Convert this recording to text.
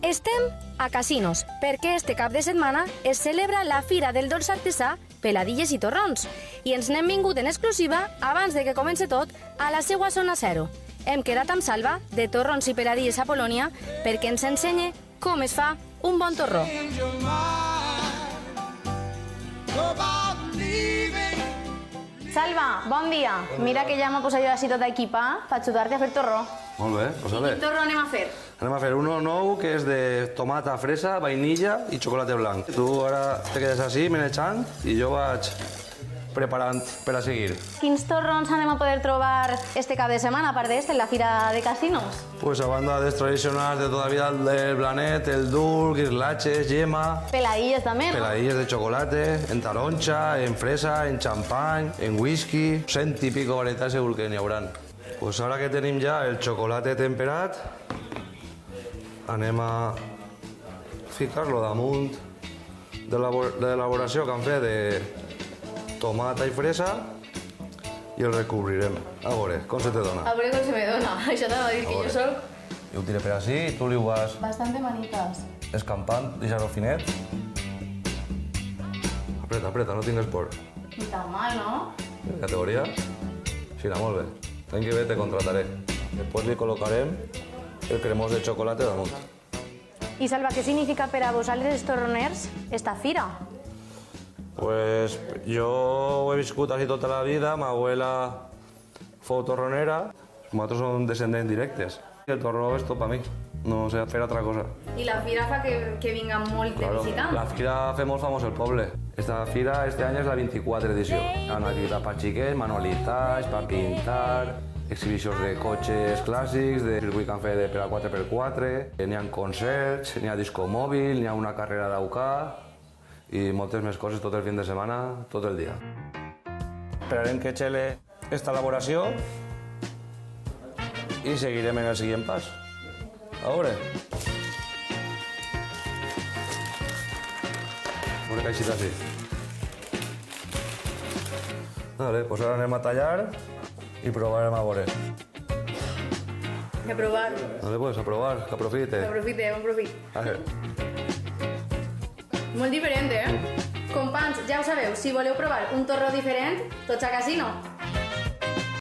Estem a Casinos, perquè este cap de setmana es celebra la Fira del Dolç Artesà Peladilles i Torrons i ens n'hem vingut en exclusiva abans de que comenci tot a la seua zona zero. Hem quedat amb Salva, de Torrons i Peladilles a Polònia, perquè ens ensenye com es fa un bon torró. Salva, bon dia. Mira que ja m'ha posat jo així tota equipa per ajudar-te a fer torró. Molt bé, posa-li. Quin torró anem a fer? Anem a fer uno nou que és de tomata, fresa, vainilla i xocolata blanc. Tu ara te quedes així, menjant, i jo vaig preparant per a seguir. Quins torrons anem a poder trobar este cap de setmana, a part d'este, en la Fira de Casinos? Pues a banda dels tradicionals de tota la vida, el blanet, el dulç, guirlatxes, yema, Peladilles també, no? peladilles de xocolate, en taronja, en fresa, en xampany, en whisky, 100 i pico varietats segur que n'hi hauran. Pues ara que tenim ja el xocolate temperat, anem a ficar-lo damunt de l'elaboració que han fet de tomata i fresa i el recobrirem. A veure, com se te dona? A veure com se me dona. Això t'ha de dir que jo soc Jo ho tiré per així i tu li ho vas bastante manitas. escampant, deixar-ho finet. Apreta, apreta, no tingues por. Ni tan mal, no? Categoria? Sí, molt bé. L'any que ve te contrataré. Després li col·locarem el cremós de xocolate damunt. I Salva, què significa per a vosaltres els torroners esta fira? Pues jo ho he viscut així tota la vida, ma abuela fou torronera, nosaltres som descendents directes. El torró és tot per mi, no sé fer altra cosa. I la fira fa que vinguen molt de visitants. La fira fa molt famós el poble. Esta fira este any és la 24 edició. Hi ha una activitat per xiquets, manualitats, per pintar, exhibicions de cotxes clàssics, de circuit que han fet per a 4x4, n'hi ha concerts, n'hi ha disco mòbil, n'hi ha una carrera d'aucà i moltes més coses tot el fin de setmana, tot el dia. Esperarem que xele esta elaboració i seguirem en el següent pas. A veure. Una caixita així. Vale, pues ara anem a tallar i provarem a veure. A provar. Vale, pues a provar, que aprofite. Aprofite, bon profit. A ver. Molt diferent, eh? Companys, ja ho sabeu, si voleu provar un torró diferent, tots a Casino.